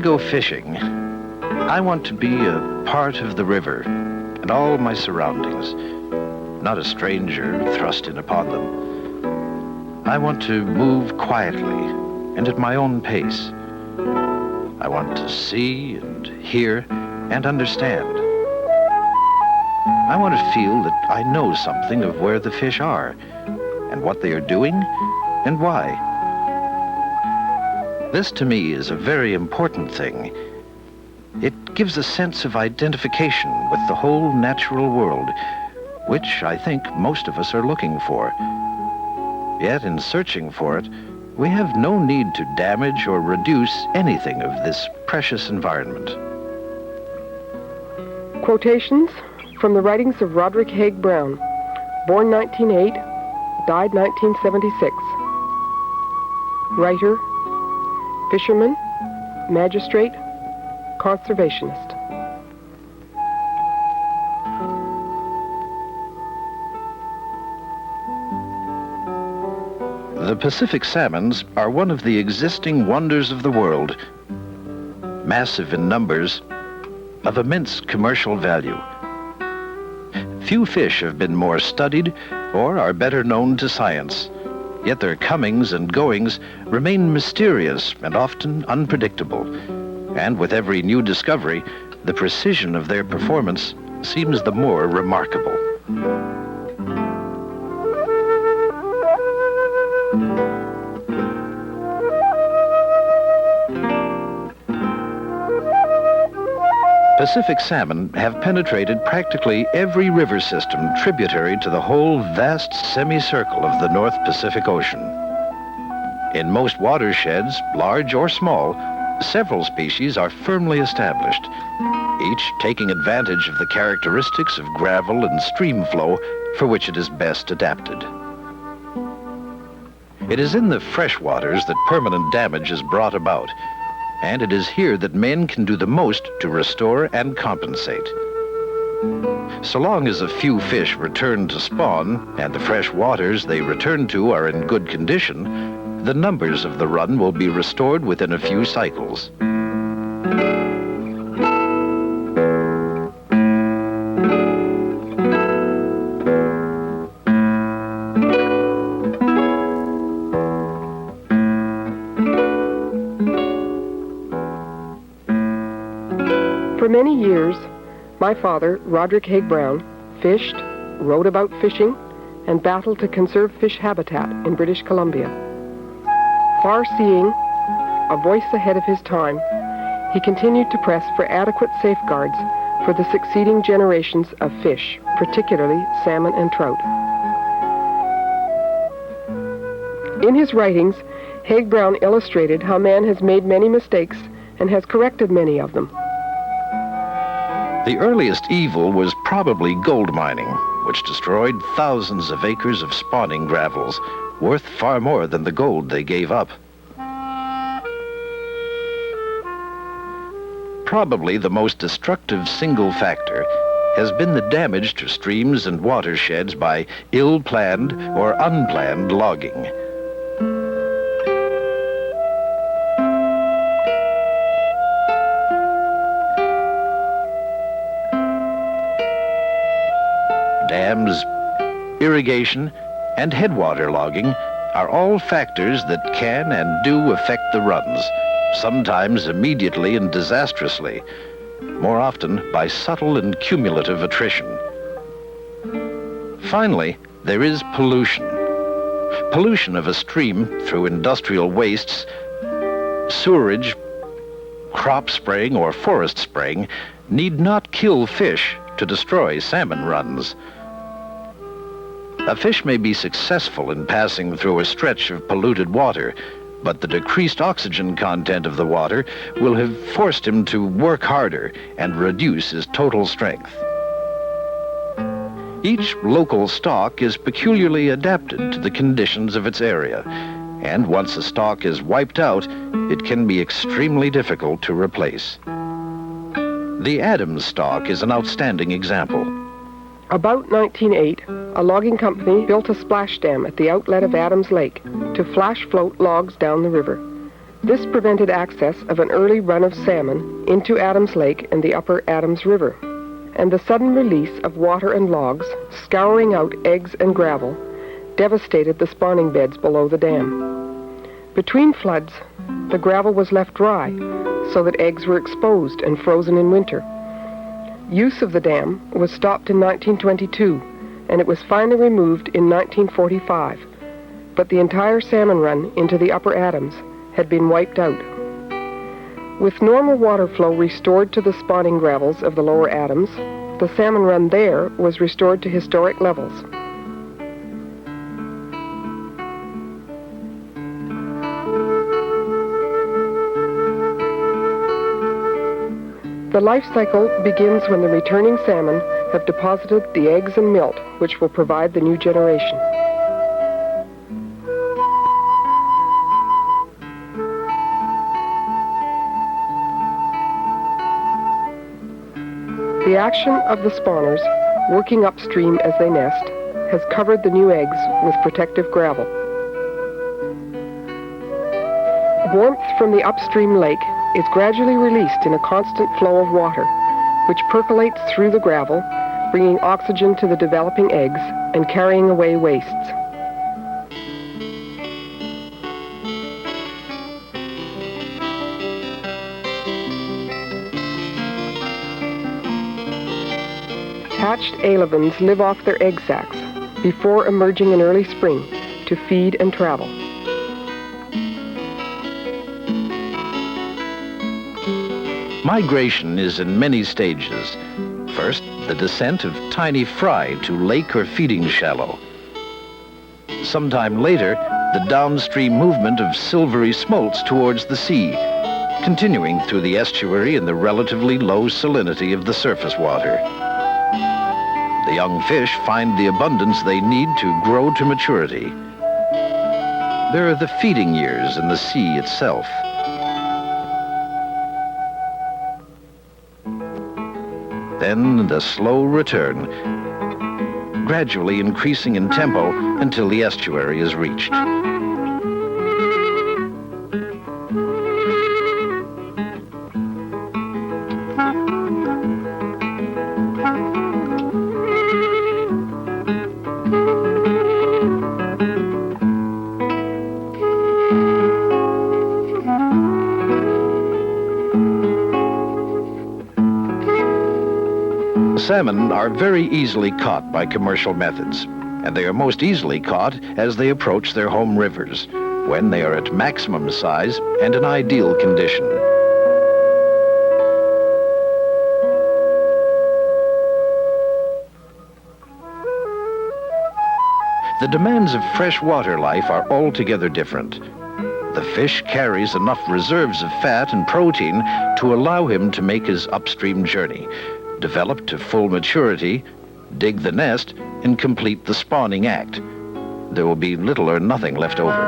go fishing, I want to be a part of the river and all my surroundings, not a stranger thrust in upon them. I want to move quietly and at my own pace. I want to see and hear and understand. I want to feel that I know something of where the fish are and what they are doing and why. This to me is a very important thing. It gives a sense of identification with the whole natural world, which I think most of us are looking for. Yet in searching for it, we have no need to damage or reduce anything of this precious environment. Quotations from the writings of Roderick Haig-Brown, born 1908, died 1976. Writer, fisherman, magistrate, conservationist. The Pacific salmons are one of the existing wonders of the world, massive in numbers, of immense commercial value. Few fish have been more studied or are better known to science, yet their comings and goings remain mysterious and often unpredictable. And with every new discovery, the precision of their performance seems the more remarkable. Pacific salmon have penetrated practically every river system tributary to the whole vast semicircle of the North Pacific Ocean. In most watersheds, large or small, several species are firmly established, each taking advantage of the characteristics of gravel and stream flow for which it is best adapted. It is in the freshwaters that permanent damage is brought about, and it is here that men can do the most to restore and compensate. So long as a few fish return to spawn and the fresh waters they return to are in good condition, the numbers of the run will be restored within a few cycles. For many years, my father, Roderick Haig-Brown, fished, wrote about fishing, and battled to conserve fish habitat in British Columbia. Far-seeing, a voice ahead of his time, he continued to press for adequate safeguards for the succeeding generations of fish, particularly salmon and trout. In his writings, Haig-Brown illustrated how man has made many mistakes and has corrected many of them. The earliest evil was probably gold mining, which destroyed thousands of acres of spawning gravels, worth far more than the gold they gave up. Probably the most destructive single factor has been the damage to streams and watersheds by ill-planned or unplanned logging. Dams, irrigation, and headwater logging are all factors that can and do affect the runs, sometimes immediately and disastrously, more often by subtle and cumulative attrition. Finally, there is pollution. Pollution of a stream through industrial wastes, sewerage, crop spraying, or forest spraying need not kill fish to destroy salmon runs. A fish may be successful in passing through a stretch of polluted water, but the decreased oxygen content of the water will have forced him to work harder and reduce his total strength. Each local stock is peculiarly adapted to the conditions of its area, and once a stock is wiped out, it can be extremely difficult to replace. The Adams stock is an outstanding example. About 1908, a logging company built a splash dam at the outlet of Adams Lake to flash float logs down the river. This prevented access of an early run of salmon into Adams Lake and the upper Adams River, and the sudden release of water and logs, scouring out eggs and gravel, devastated the spawning beds below the dam. Between floods, the gravel was left dry, so that eggs were exposed and frozen in winter. Use of the dam was stopped in 1922, and it was finally removed in 1945, but the entire salmon run into the upper Adams had been wiped out. With normal water flow restored to the spawning gravels of the lower Adams, the salmon run there was restored to historic levels. The life cycle begins when the returning salmon have deposited the eggs and milt, which will provide the new generation. The action of the spawners, working upstream as they nest, has covered the new eggs with protective gravel. Warmth from the upstream lake is gradually released in a constant flow of water, which percolates through the gravel, bringing oxygen to the developing eggs and carrying away wastes. Hatched alevins live off their egg sacs before emerging in early spring to feed and travel. Migration is in many stages. First, the descent of tiny fry to lake or feeding shallow. Sometime later, the downstream movement of silvery smolts towards the sea, continuing through the estuary in the relatively low salinity of the surface water. The young fish find the abundance they need to grow to maturity. There are the feeding years in the sea itself. Then the slow return, gradually increasing in tempo until the estuary is reached. Salmon are very easily caught by commercial methods, and they are most easily caught as they approach their home rivers, when they are at maximum size and in ideal condition. The demands of freshwater life are altogether different. The fish carries enough reserves of fat and protein to allow him to make his upstream journey, develop to full maturity, dig the nest, and complete the spawning act. There will be little or nothing left over.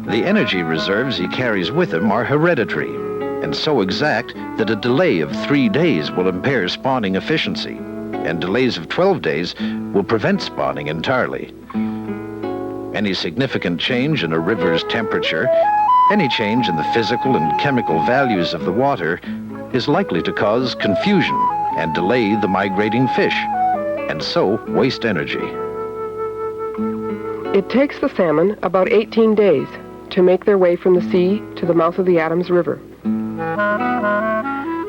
The energy reserves he carries with him are hereditary, and so exact that a delay of 3 days will impair spawning efficiency, and delays of 12 days will prevent spawning entirely. Any significant change in a river's temperature, any change in the physical and chemical values of the water is likely to cause confusion and delay the migrating fish, and so waste energy. It takes the salmon about 18 days to make their way from the sea to the mouth of the Adams River.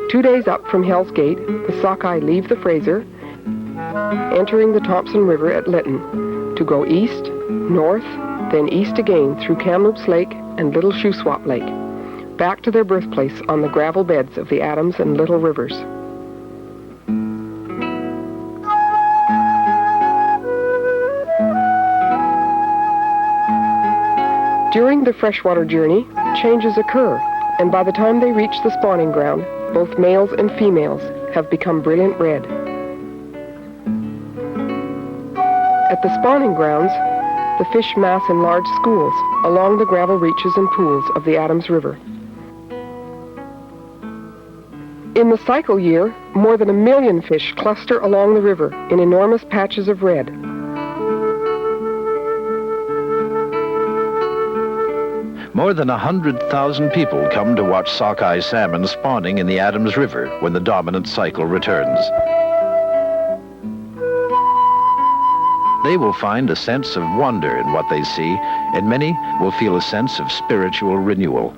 2 days up from Hell's Gate, the sockeye leave the Fraser, entering the Thompson River at Lytton, to go east, north, then east again through Kamloops Lake and Little Tsútswecw Lake, back to their birthplace on the gravel beds of the Adams and Little Rivers. During the freshwater journey, changes occur, and by the time they reach the spawning ground, both males and females have become brilliant red. At the spawning grounds, the fish mass in large schools along the gravel reaches and pools of the Adams River. In the cycle year, more than 1 million fish cluster along the river in enormous patches of red. More than 100,000 people come to watch sockeye salmon spawning in the Adams River when the dominant cycle returns. They will find a sense of wonder in what they see, and many will feel a sense of spiritual renewal.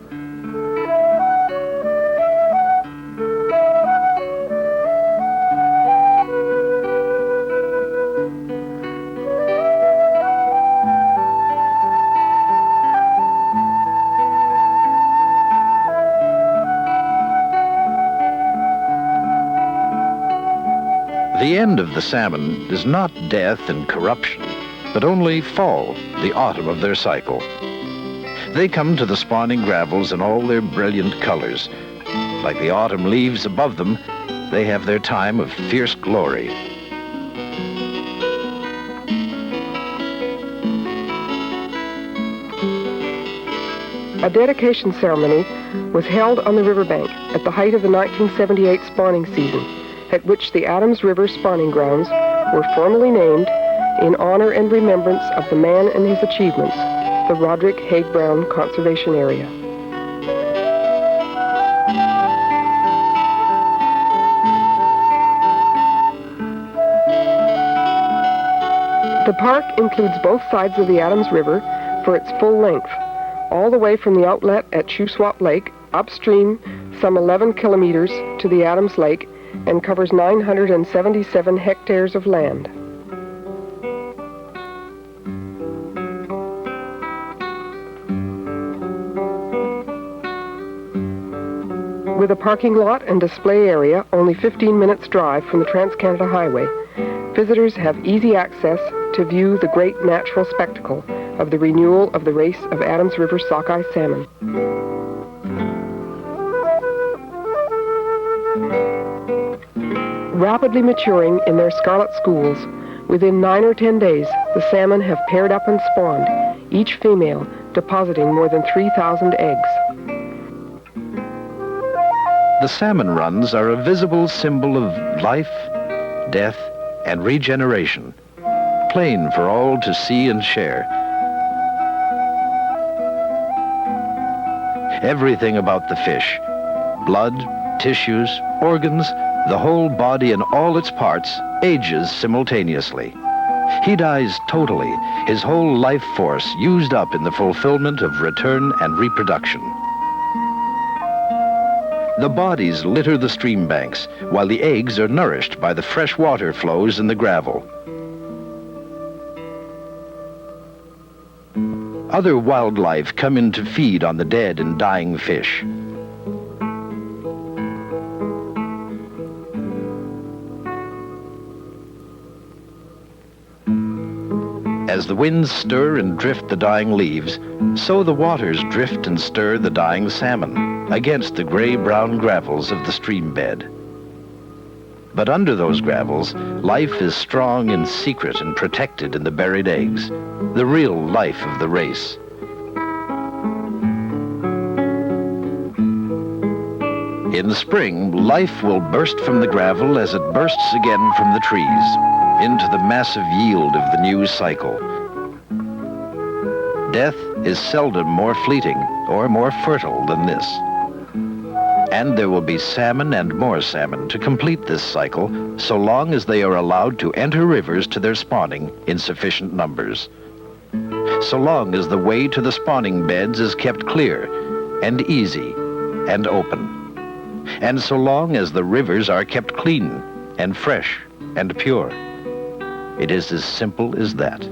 The end of the salmon is not death and corruption, but only fall, the autumn of their cycle. They come to the spawning gravels in all their brilliant colors. Like the autumn leaves above them, they have their time of fierce glory. A dedication ceremony was held on the riverbank at the height of the 1978 spawning season, at which the Adams River spawning grounds were formally named in honor and remembrance of the man and his achievements, the Roderick Haig-Brown Conservation Area. The park includes both sides of the Adams River for its full length, all the way from the outlet at Tsútswecw Lake upstream some 11 kilometers to the Adams Lake, and covers 977 hectares of land. With a parking lot and display area only 15 minutes drive from the Trans-Canada Highway, visitors have easy access to view the great natural spectacle of the renewal of the race of Adams River sockeye salmon. Rapidly maturing in their scarlet schools, within 9 or 10 days, the salmon have paired up and spawned, each female depositing more than 3,000 eggs. The salmon runs are a visible symbol of life, death, and regeneration, plain for all to see and share. Everything about the fish, blood, tissues, organs, the whole body and all its parts ages simultaneously. He dies totally, his whole life force used up in the fulfillment of return and reproduction. The bodies litter the stream banks, while the eggs are nourished by the fresh water flows in the gravel. Other wildlife come in to feed on the dead and dying fish. As the winds stir and drift the dying leaves, so the waters drift and stir the dying salmon against the gray-brown gravels of the stream bed. But under those gravels, life is strong in secret and protected in the buried eggs, the real life of the race. In the spring, life will burst from the gravel as it bursts again from the trees, into the massive yield of the new cycle. Death is seldom more fleeting or more fertile than this. And there will be salmon and more salmon to complete this cycle, so long as they are allowed to enter rivers to their spawning in sufficient numbers. So long as the way to the spawning beds is kept clear and easy and open. And so long as the rivers are kept clean and fresh and pure. It is as simple as that.